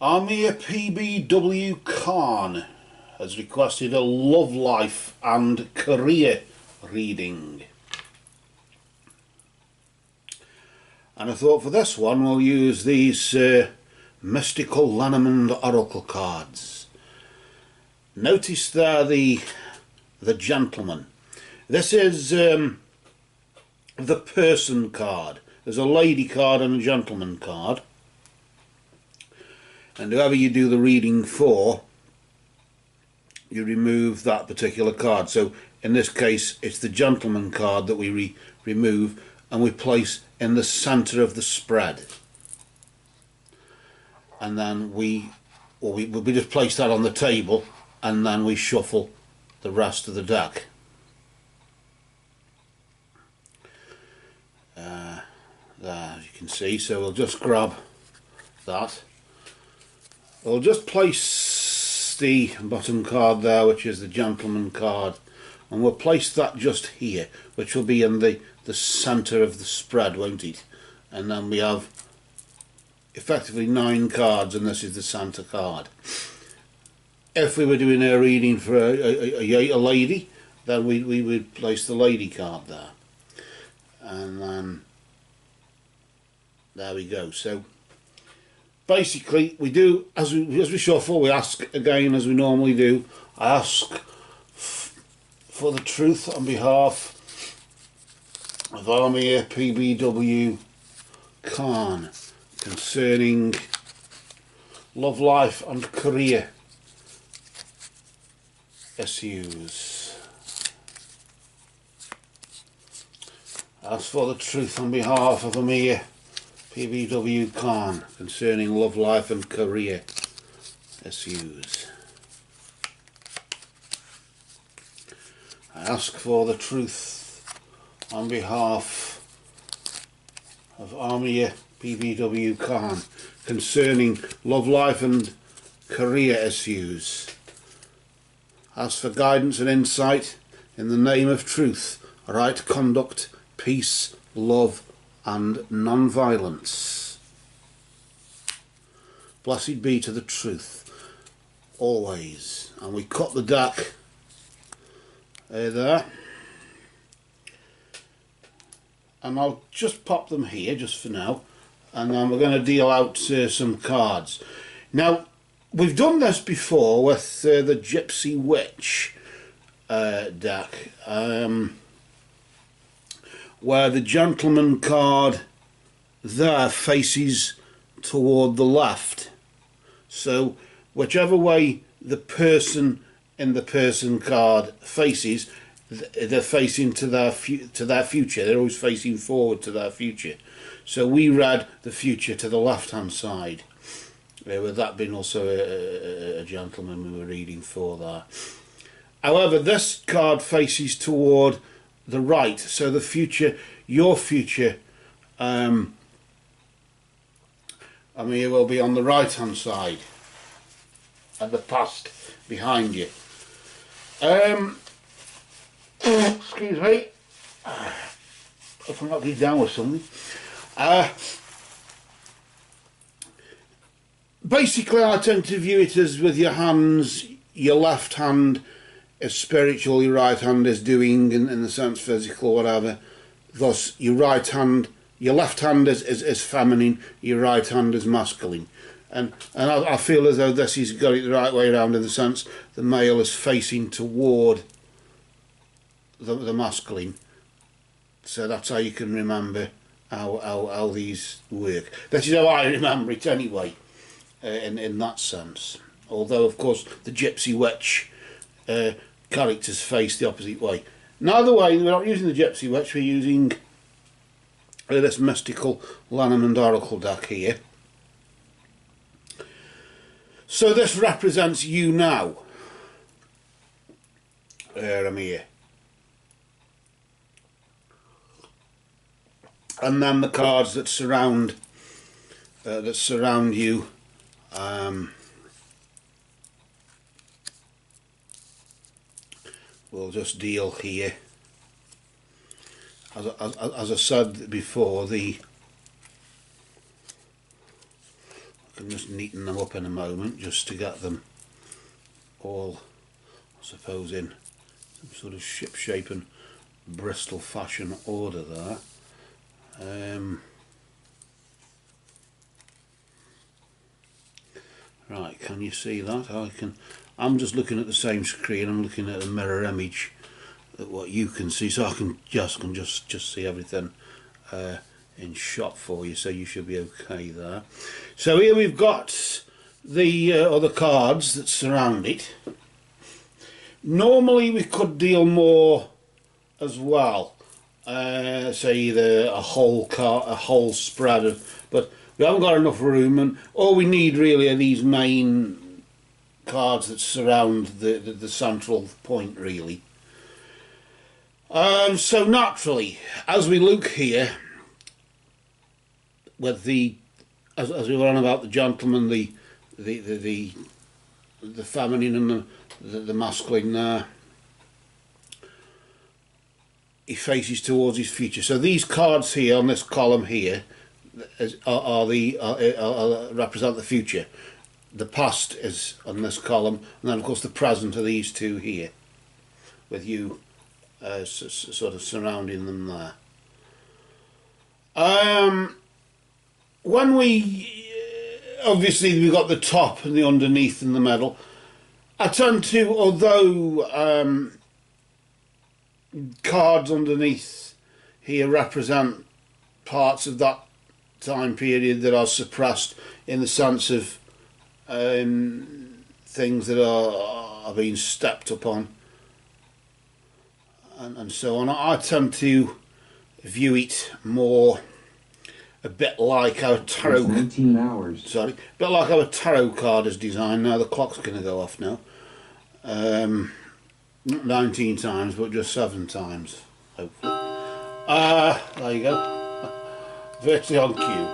Aamir Pbw Khan has requested a love life and career reading. And I thought for this one we'll use these mystical Lanham Oracle cards. Notice there the gentleman. This is the person card. There's a lady card and a gentleman card. And whoever you do the reading for, you remove that particular card. So in this case it's the gentleman card that we remove and we place in the centre of the spread. And then we just place that on the table and then we shuffle the rest of the deck. There, as you can see, so we'll just grab that. We'll just place the bottom card there, which is the gentleman card, and we'll place that just here, which will be in the centre of the spread, won't it? And then we have effectively 9 cards, and this is the centre card. If we were doing a reading for a lady, then we would place the lady card there. And then there we go. So basically we do, as we shuffle, we ask again as we normally do. I ask for the truth on behalf of Aamir Pbw Khan concerning love life and career issues. Ask for the truth on behalf of Aamir Pbw Khan concerning love life and career issues. I ask for the truth on behalf of Aamir Pbw Khan concerning love life and career issues. Ask for guidance and insight in the name of truth, right conduct, peace, love and non-violence. Blessed be to the truth always. And we cut the deck there, and I'll just pop them here just for now, and then we're going to deal out some cards. Now we've done this before with the Gypsy Witch deck, where the gentleman card there faces toward the left. So whichever way the person in the person card faces, they're facing to their future. They're always facing forward to their future. So we read the future to the left hand side, with that being also a gentleman we were reading for there. However, this card faces toward the right, so the future, your future, I mean, it will be on the right hand side and the past behind you. Excuse me if I'm not getting down with something. Basically I tend to view it as with your hands, your left hand is spiritual, your right hand is doing in the sense physical or whatever. Thus your right hand, your left hand is feminine, your right hand is masculine. And I feel as though this has got it the right way around, in the sense the male is facing toward the masculine. So that's how you can remember how these work. This is how I remember it anyway, in that sense. Although of course the Gypsy Witch characters face the opposite way. Neither way, we're not using the Gypsy Witch, we're using this mystical Lanham Oracle deck here. So this represents you now, Aamir. And then the cards that surround you, we'll just deal here. As I said before, the can just neaten them up in a moment just to get them all, I suppose, in some sort of ship-shape and Bristol fashion order there. Right, can you see that? I'm just looking at the same screen. I'm looking at a mirror image at what you can see, so I can just see everything in shot for you, so you should be okay there. So here we've got the other cards that surround it. Normally we could deal more as well, say either a whole spread but we haven't got enough room, and all we need really are these main cards that surround the central point really. So naturally, as we look here, with as we were on about the gentleman, the feminine and the masculine there, he faces towards his future. So these cards here on this column here represent the future. The past is on this column, and then of course the present are these two here, with you sort of surrounding them there. When we obviously we've got the top and the underneath and the middle. I tend to, although cards underneath here represent parts of that time period that are suppressed in the sense of things that are being stepped upon and so on, I tend to view it more a bit like our tarot. 19 hours. Sorry, a bit like our tarot card is designed. Now the clock's going to go off now. Not 19 times, but just 7 times, hopefully. There you go. Virtually on cue.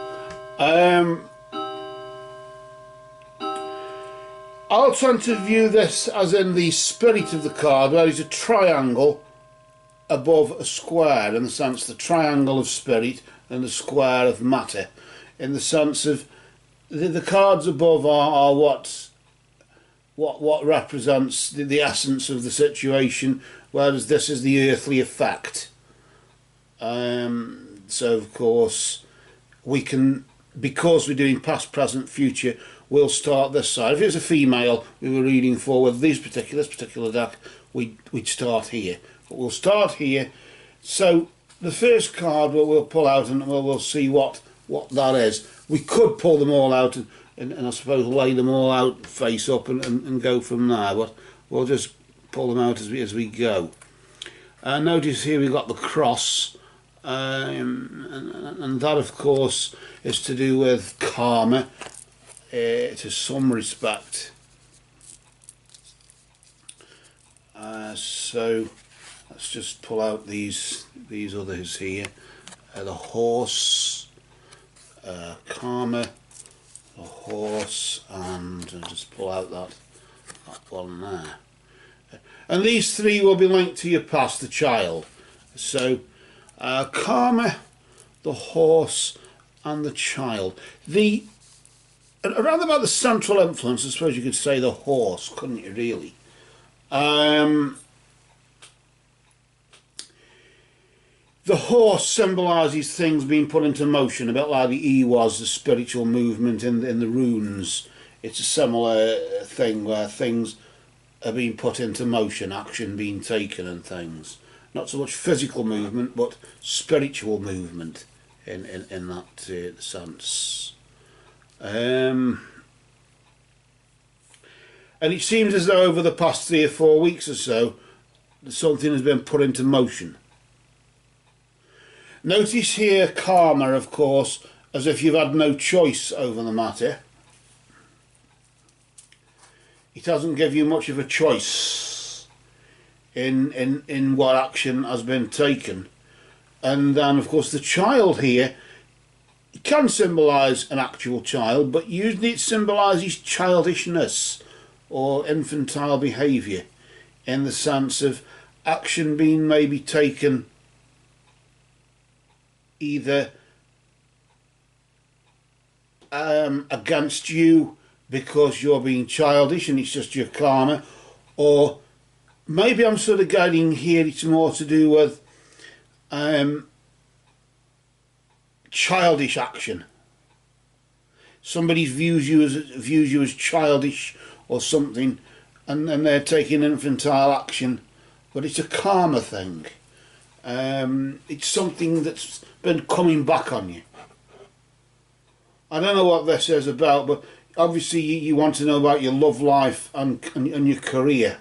I'll tend to view this as in the spirit of the card, where it's a triangle above a square, in the sense the triangle of spirit and the square of matter, in the sense of the cards above are what represents the essence of the situation, whereas this is the earthly effect. So of course we can, because we're doing past, present, future, we'll start this side. If it was a female we were reading for with this particular deck, we'd start here. But we'll start here. So the first card we'll pull out, and we'll see what that is. We could pull them all out and I suppose lay them all out face up and go from there, but we'll just pull them out as we go. Notice here we've got the cross, and that of course is to do with karma to some respect. So let's just pull out these others here. The horse, karma, the horse, and just pull out that one there. And these three will be linked to your past, the child. So karma, the horse, and the child. Around about the central influence, I suppose you could say the horse, couldn't you really? The horse symbolises things being put into motion, a bit like the E was, the spiritual movement in the runes. It's a similar thing where things are being put into motion, action being taken and things. Not so much physical movement, but spiritual movement in that sense. And it seems as though over the past 3 or 4 weeks or so, something has been put into motion. Notice here karma, of course, as if you've had no choice over the matter. It doesn't give you much of a choice in what action has been taken. And then of course the child here, it can symbolise an actual child, but usually it symbolises childishness or infantile behaviour, in the sense of action being maybe taken either against you because you're being childish and it's just your karma, or maybe I'm sort of guiding here it's more to do with childish action. Somebody views you as childish or something, and they're taking infantile action, but it's a karma thing. It's something that's been coming back on you. I don't know what this is about, but obviously you want to know about your love life and your career.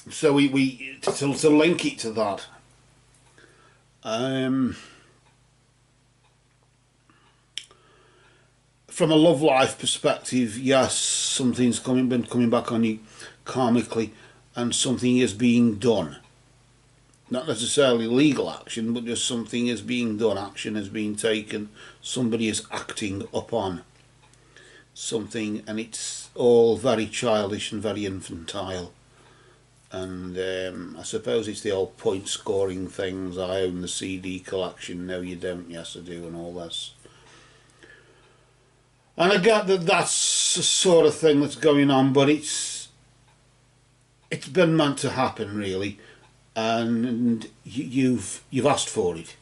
So we to link it to that. From a love life perspective, yes, something's been coming back on you karmically, and something is being done. Not necessarily legal action, but just something is being done. Action is being taken. Somebody is acting upon something, and it's all very childish and very infantile. And I suppose it's the old point scoring things. I own the CD collection. No, you don't. Yes, I do, and all this. And I get that that's the sort of thing that's going on, but it's been meant to happen, really. And you've asked for it.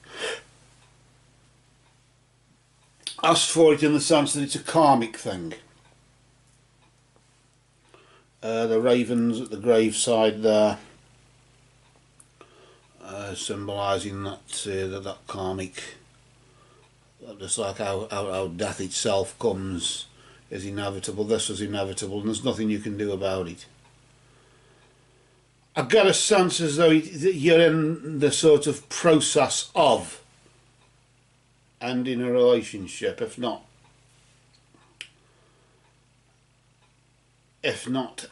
Asked for it in the sense that it's a karmic thing. The ravens at the graveside there, symbolising that karmic. Just like how death itself comes is inevitable. This was inevitable, and there's nothing you can do about it. I get a sense as though you're in the sort of process of ending a relationship, if not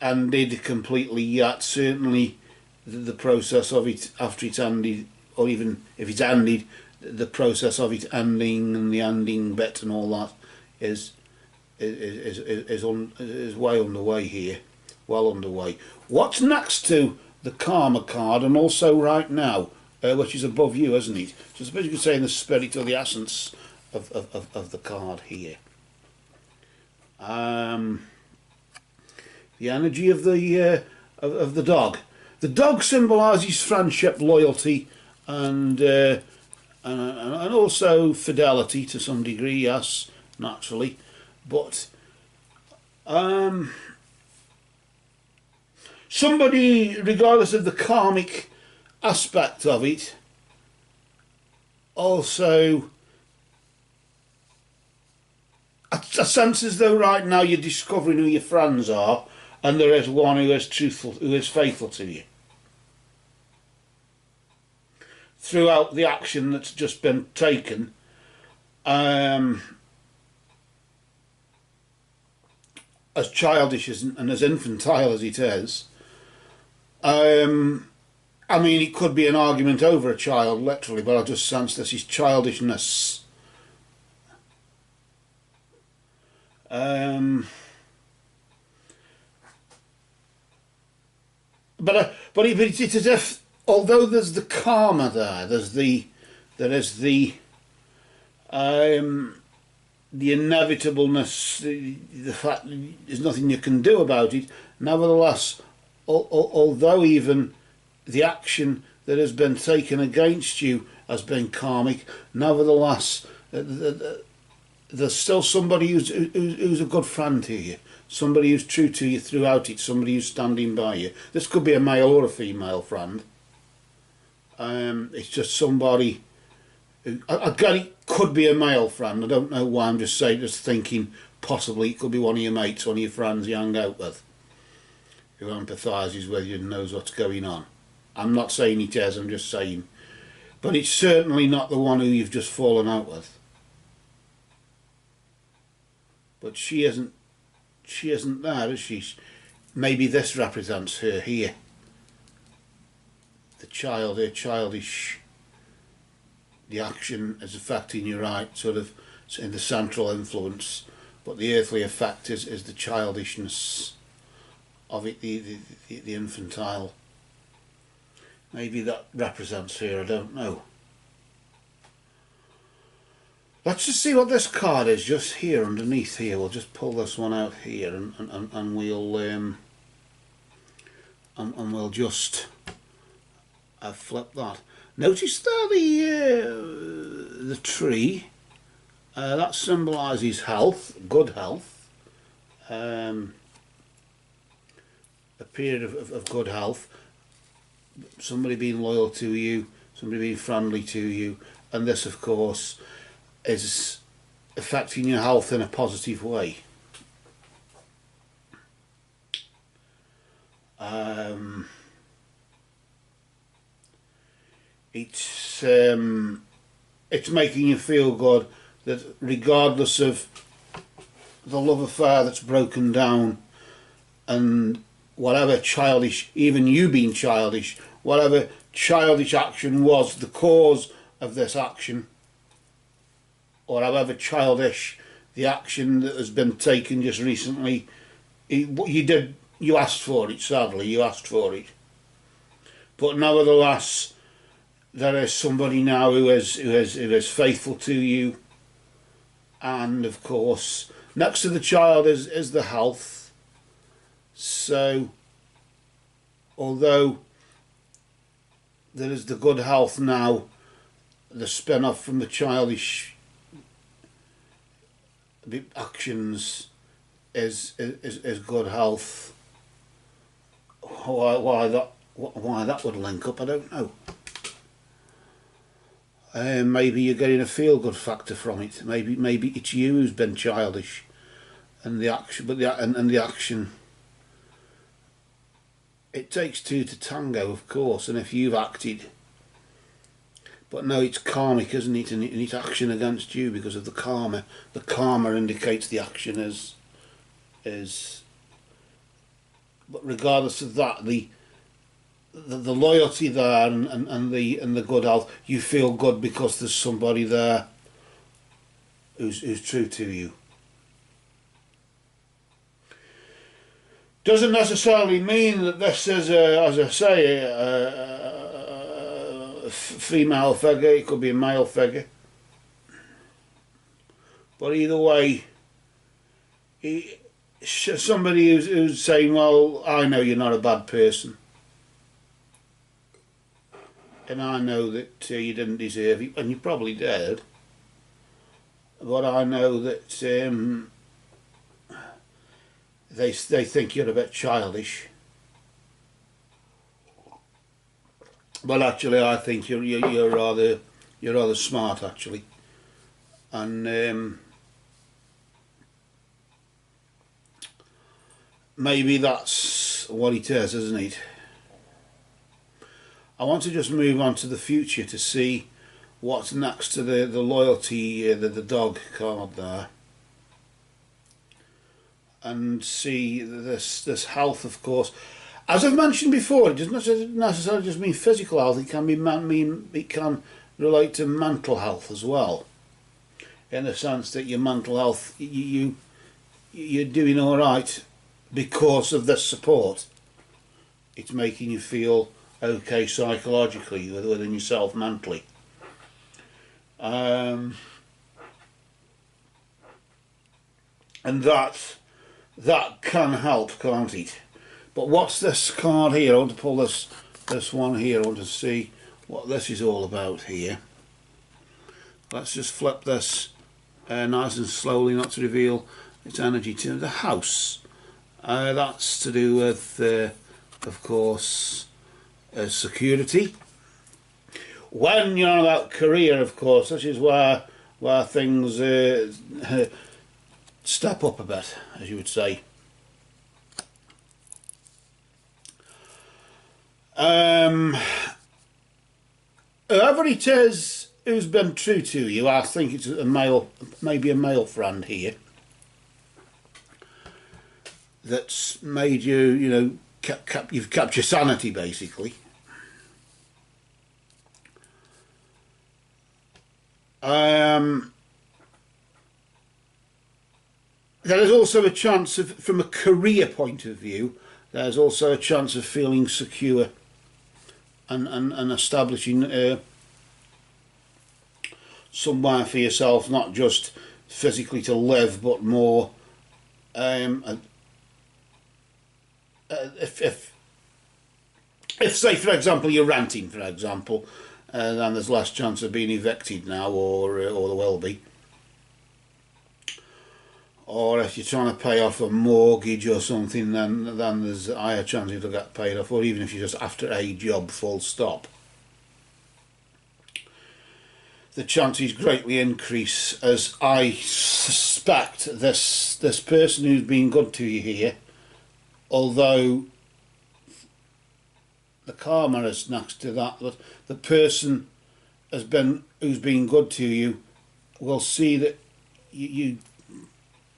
ended completely yet. Certainly the process of it after it's ended, or even if it's ended, the process of it ending and the ending bit and all that is way underway here, well underway. What's next to the karma card, and also right now, which is above you, isn't it? So I suppose you could say in the spirit or the essence of the card here. The energy of the dog. The dog symbolises friendship, loyalty, and also fidelity to some degree. Yes, naturally, but somebody, regardless of the karmic aspect of it, also a sense as though right now you're discovering who your friends are, and there is one who is truthful, who is faithful to you throughout the action that's just been taken. As childish and as infantile as it is, I mean, it could be an argument over a child, literally, but I just sense this is childishness. But it's as if, although there's the karma there, there is the inevitableness, the fact that there's nothing you can do about it. Nevertheless, although even the action that has been taken against you has been karmic, nevertheless, there's still somebody who's a good friend to you, somebody who's true to you throughout it, somebody who's standing by you. This could be a male or a female friend. It's just somebody who, again, it could be a male friend. I don't know why. I'm just thinking possibly it could be one of your mates, one of your friends you hang out with, who empathises with you and knows what's going on. I'm not saying it is, I'm just saying. But it's certainly not the one who you've just fallen out with. But she isn't there, is she? Maybe this represents her here. The child, her childish, the action is affecting you right, sort of in the central influence, but the earthly effect is the childishness of it, the infantile. Maybe that represents her, I don't know. Let's just see what this card is just here underneath here. We'll just pull this one out here and we'll just flip that. Notice there the tree that symbolises health, good health, a period of good health, somebody being loyal to you, somebody being friendly to you, and this of course is affecting your health in a positive way. It's making you feel good that regardless of the love affair that's broken down and whatever childish, even you being childish, whatever childish action was the cause of this action, or however childish the action that has been taken just recently, you asked for it, sadly, you asked for it. But nevertheless, there is somebody now who is faithful to you, and of course, next to the child is the health. So, although there is the good health now, the spin-off from the childish actions is good health. Why that would link up, I don't know. Maybe you're getting a feel-good factor from it. Maybe it's you who's been childish, and the action. But the action. It takes two to tango, of course, and if you've acted. But no, it's karmic, isn't it? And it's action against you because of the karma. The karma indicates the action is. But regardless of that, the loyalty there and the good health, you feel good because there's somebody there who's true to you. Doesn't necessarily mean that this is as I say, a female figure. It could be a male figure. But either way, somebody who's saying, well, I know you're not a bad person, and I know that you didn't deserve it, and you probably did, but I know that they think you're a bit childish, but actually I think you're rather smart actually, and maybe that's what it is, isn't it? I want to just move on to the future to see what's next to the loyalty, the dog card there, and see this health, of course. As I've mentioned before, it doesn't necessarily just mean physical health. It can it can relate to mental health as well, in the sense that your mental health, you're doing all right because of this support. It's making you feel okay psychologically within yourself, mentally. And that can help, can't it? But what's this card here? I want to pull this one here. I want to see what this is all about here. Let's just flip this nice and slowly, not to reveal its energy to the house. That's to do with, of course, security. When you're on about career, of course, this is where things step up a bit, as you would say. Whoever it is who's been true to you, I think it's a male, maybe a male friend here, that's made you, you've kept your sanity basically. There is also a chance of, from a career point of view, there's also a chance of feeling secure and establishing somewhere for yourself, not just physically to live, but more if say for example you're renting, for example, then there's less chance of being evicted now, or there will be. Or if you're trying to pay off a mortgage or something, then there's a higher chance you'll get paid off. Or even if you're just after a job, full stop, the chances greatly increase, as I suspect this person who's been good to you here, although the karma is next to that, but the person who's been good to you will see that you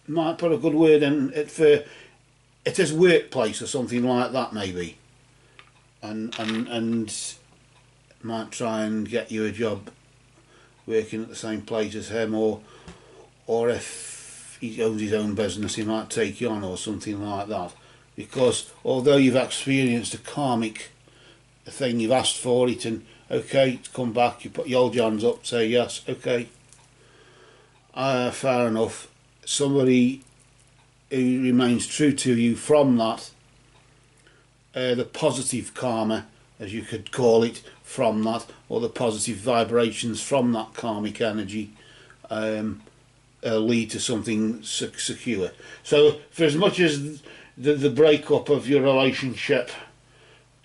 might put a good word in it for his workplace or something like that, maybe, and might try and get you a job working at the same place as him, or if he owns his own business, he might take you on or something like that. Because although you've experienced a karmic thing, you've asked for it, and okay, it's come back, you put your old hands up, say yes, okay, fair enough. Somebody who remains true to you from that, the positive karma, as you could call it, from that, or the positive vibrations from that karmic energy, lead to something secure. So for as much as the breakup of your relationship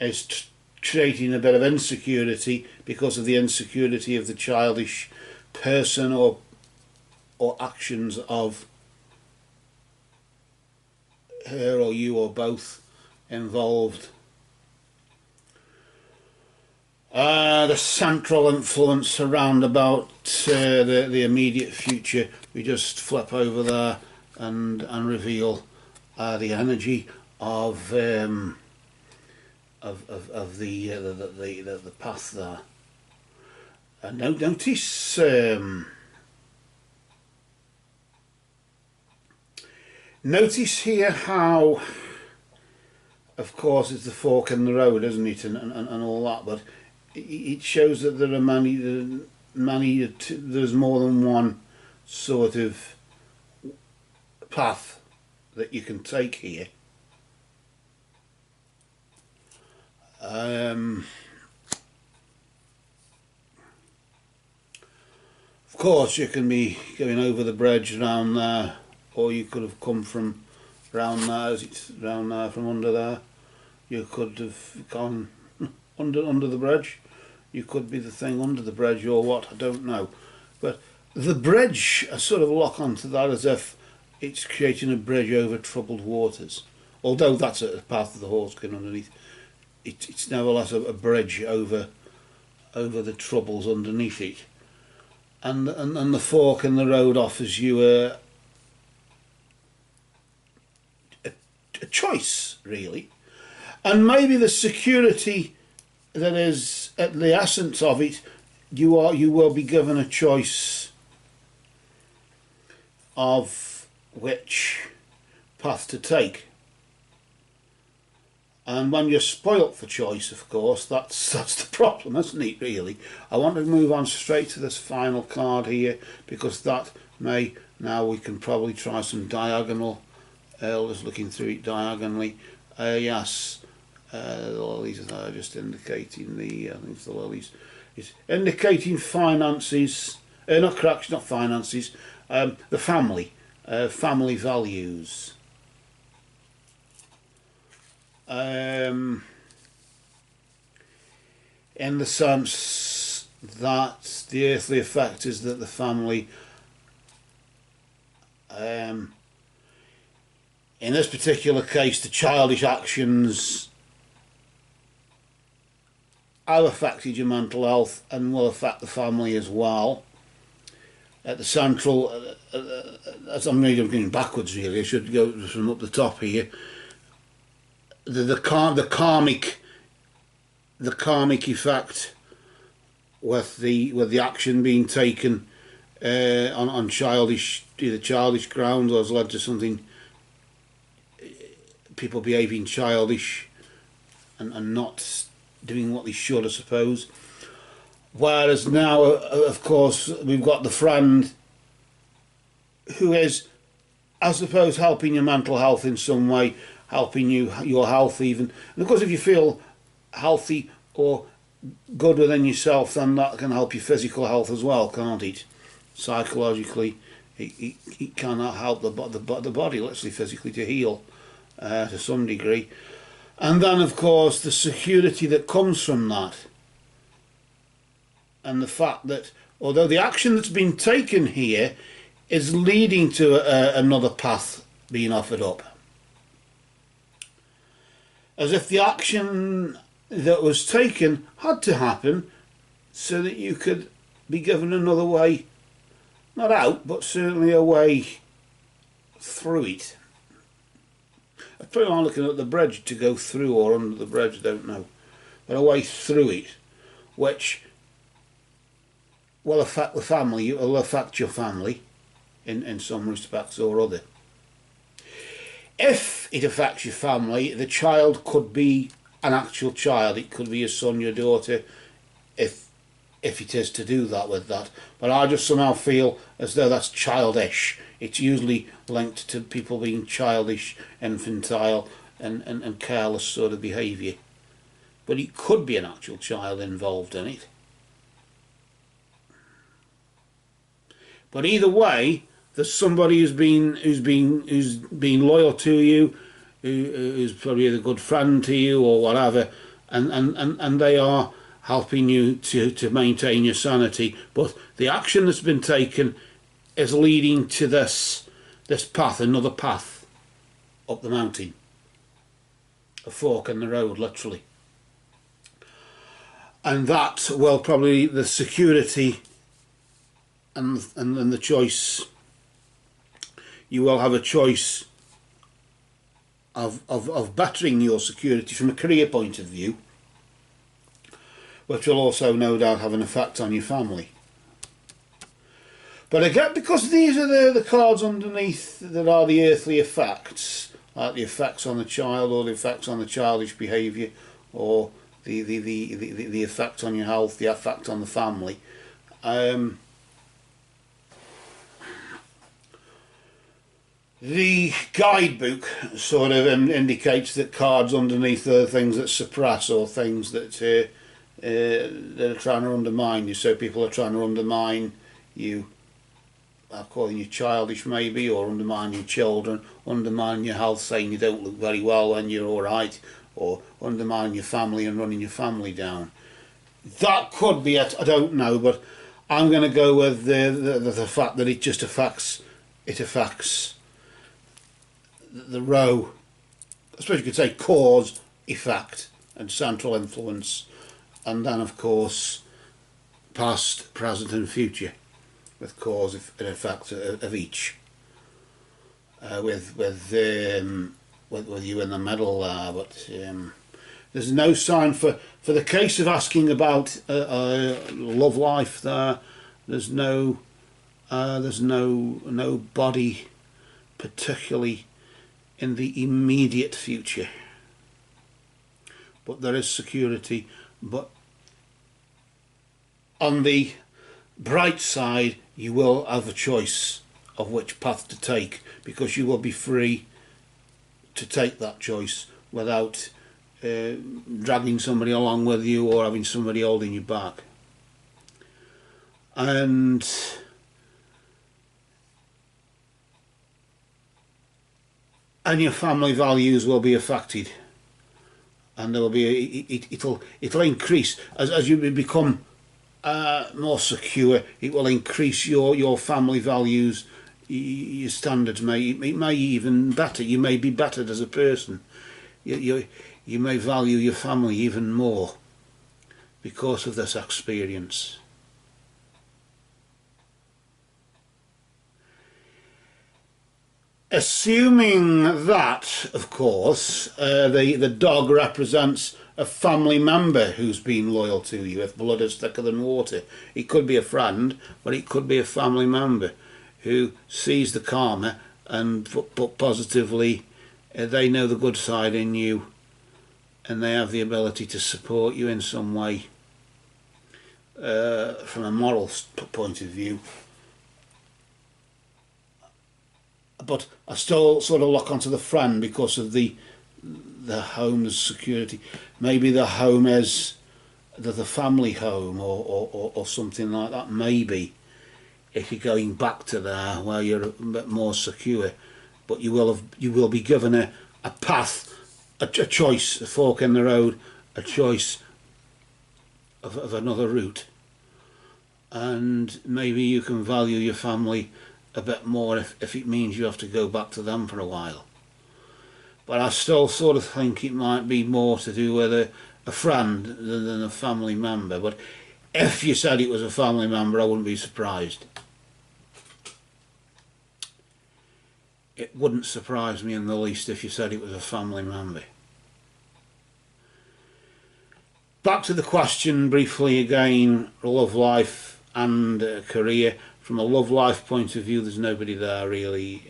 is creating a bit of insecurity because of the insecurity of the childish person or actions of her or you or both involved, the central influence around about the immediate future, we just flip over there and reveal the energy of the path there. Notice here how, of course, it's the fork in the road, isn't it, and all that, but it shows that there are there's more than one sort of path that you can take here. Of course, you can be going over the bridge around there, or you could have come from round there, as it's round there from under there. You could have gone under the bridge. You could be the thing under the bridge or what, I don't know. But the bridge, I sort of lock onto that as if it's creating a bridge over troubled waters. Although that's a path of the horse going underneath, it's nevertheless a bridge over the troubles underneath it. And the fork in the road offers you a choice, really. And maybe the security that is at the essence of it, you will be given a choice of which path to take. And when you're spoilt for choice, of course, that's the problem, isn't it, really? I want to move on straight to this final card here, because that may, now we can probably try some diagonal, just looking through it diagonally. Yes, the lilies are just indicating I think it's the lilies. It's indicating finances, not finances, the family values. In the sense that the earthly effect is that the family, in this particular case, the childish actions have affected your mental health and will affect the family as well. At the central, as I'm going backwards really, I should go from up the top here. The karmic effect with the action being taken on childish, either childish grounds, or has led to something, people behaving childish and not doing what they should, I suppose. Whereas now, of course, we've got the friend who is, I suppose, helping your mental health in some way, helping your health even. And of course, if you feel healthy or good within yourself, then that can help your physical health as well, can't it? Psychologically, it cannot help the body, literally physically, to heal to some degree. And then, of course, the security that comes from that, and the fact that although the action that's been taken here is leading to another path being offered up, as if the action that was taken had to happen so that you could be given another way, not out, but certainly a way through it. I probably am looking at the bridge to go through or under the bridge, I don't know, but a way through it, which will affect the family, it will affect your family in some respects or other. If it affects your family, the child could be an actual child. It could be your son, your daughter, if it is to do that with that. But I just somehow feel as though that's childish. It's usually linked to people being childish, infantile and careless sort of behaviour. But it could be an actual child involved in it. But either way, there's somebody who's been loyal to you, who's probably a good friend to you or whatever, and they are helping you to maintain your sanity. But the action that's been taken is leading to this path, another path up the mountain, a fork in the road, literally. And that, well, probably the security and the choice, you will have a choice of bettering your security from a career point of view, which will also no doubt have an effect on your family. But again, because these are the cards underneath that are the earthly effects, like the effects on the child or the effects on the childish behaviour or the effect on your health, the effect on the family. The guidebook sort of indicates that cards underneath are things that suppress or things that are trying to undermine you. So people are trying to undermine you, I'm calling you childish maybe, or undermine your children, undermine your health, saying you don't look very well when you're alright, or undermine your family and running your family down. That could be it, I don't know, but I'm going to go with the fact that it just affects the row, I suppose you could say cause, effect and central influence, and then of course past, present and future with cause and effect of each, with you in the middle there. But there's no sign for the case of asking about love life there. There's nobody particularly in the immediate future, but there is security. But on the bright side, you will have a choice of which path to take, because you will be free to take that choice without dragging somebody along with you or having somebody holding you back. And your family values will be affected, and there will be it'll increase as you become more secure. It will increase your family values, your standards. It may even better. You may be bettered as a person. You may value your family even more because of this experience. Assuming that, of course, the dog represents a family member who's been loyal to you, if blood is thicker than water. It could be a friend, but it could be a family member who sees the karma and but positively they know the good side in you and they have the ability to support you in some way. from a moral point of view. But I still sort of lock onto the friend because of the home's security. Maybe the home is the family home or something like that. Maybe if you're going back to there where you're a bit more secure, but you will be given a path, a choice, a fork in the road, a choice of another route, and maybe you can value your family a bit more if it means you have to go back to them for a while. But I still sort of think it might be more to do with a friend than a family member. But if you said it was a family member, I wouldn't be surprised. It wouldn't surprise me in the least if you said it was a family member. Back to the question briefly again, love life and career. From a love life point of view, there's nobody there really,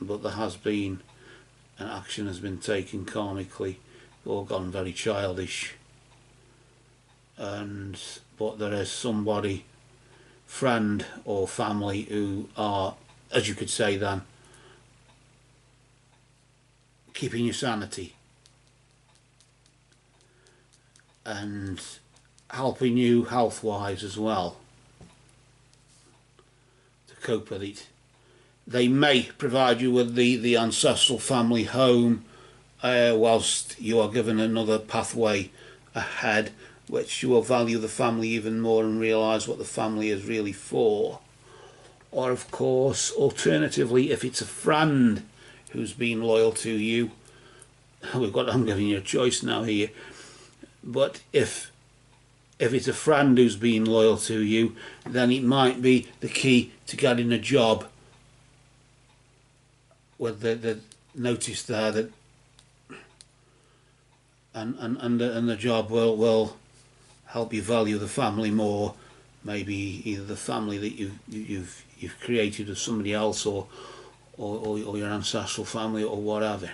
but there has been, an action has been taken karmically, all gone very childish, but there is somebody, friend or family, who are, as you could say then, keeping your sanity and helping you health-wise as well to cope with it. They may provide you with the ancestral family home whilst you are given another pathway ahead, which you will value the family even more and realise what the family is really for. Or of course, alternatively, if it's a friend who's been loyal to you, I'm giving you a choice now here, but if it's a friend who's been loyal to you, then it might be the key to getting a job with the notice there that and the job will help you value the family more. Maybe either the family that you've created with somebody else or your ancestral family or whatever.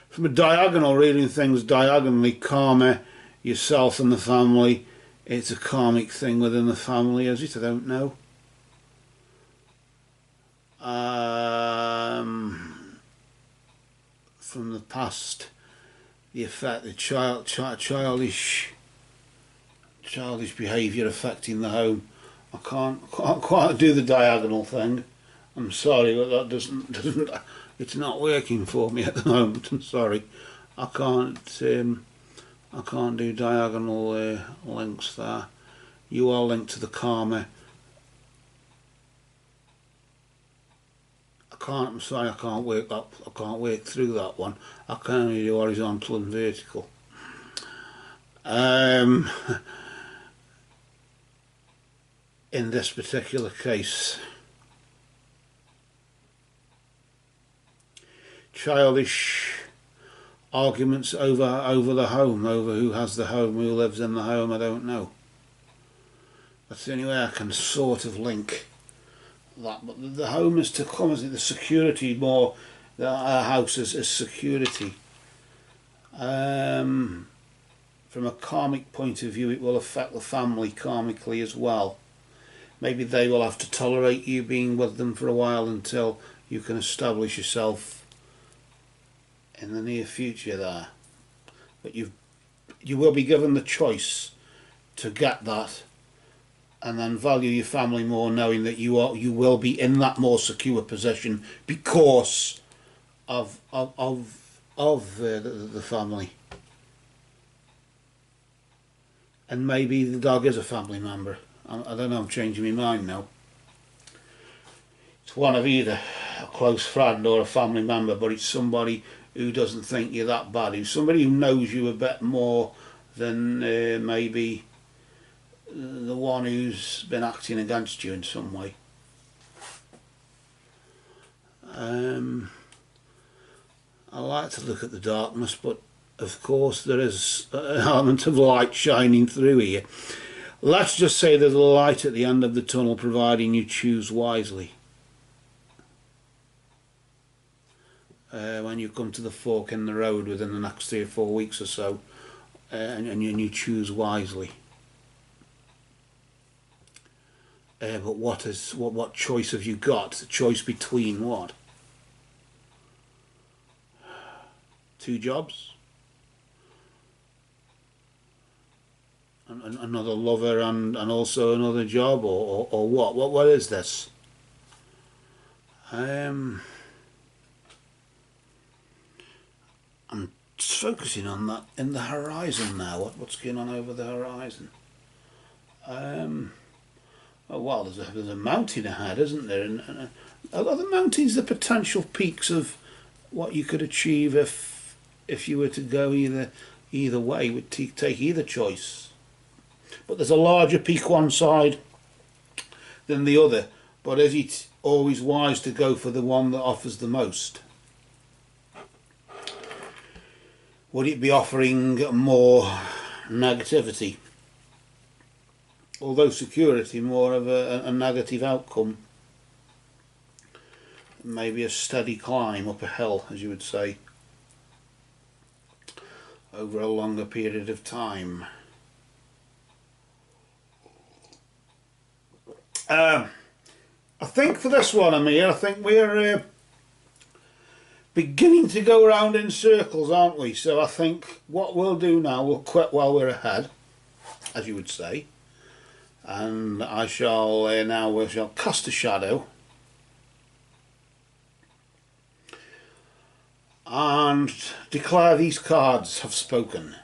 From a diagonal, reading things diagonally, karma, yourself and the family, it's a karmic thing within the family, is it? I don't know. From the past, the effect, the childish behaviour affecting the home. I can't quite do the diagonal thing. I'm sorry, but that doesn't. It's not working for me at the moment. I'm sorry. I can't do diagonal links there. You are linked to the karma. I'm sorry, I can't work through that one. I can only do horizontal and vertical. In this particular case, childish arguments over the home, over who has the home, who lives in the home, I don't know. That's the only way I can sort of link that. But the home is to come, isn't it? The security more, our house is security. From a karmic point of view, it will affect the family karmically as well. Maybe they will have to tolerate you being with them for a while until you can establish yourself in the near future there. But you will be given the choice to get that and then value your family more, knowing that you will be in that more secure position because of the family. And maybe the dog is a family member. I don't know, I'm changing my mind now. It's one of either a close friend or a family member, but it's somebody who doesn't think you're that bad. It's somebody who knows you a bit more than maybe the one who's been acting against you in some way. I like to look at the darkness, but of course there is an element of light shining through here. Let's just say there's a light at the end of the tunnel, providing you choose wisely. When you come to the fork in the road within the next 3 or 4 weeks or so, and you choose wisely. But what choice have you got? The choice between what? 2 jobs? Another lover and also another job, or what? What is this? I'm just focusing on that in the horizon now. What's going on over the horizon? Oh, well, there's a mountain ahead, isn't there? And are the mountains the potential peaks of what you could achieve if you were to go either way? Would take either choice. But there's a larger peak one side than the other. But is it always wise to go for the one that offers the most? Would it be offering more negativity? Although security, more of a negative outcome. Maybe a steady climb up a hill, as you would say, over a longer period of time. I think for this one, Aamir, I think we're beginning to go around in circles, aren't we? So I think what we'll do now, we'll quit while we're ahead, as you would say. And I shall we shall cast a shadow and declare these cards have spoken.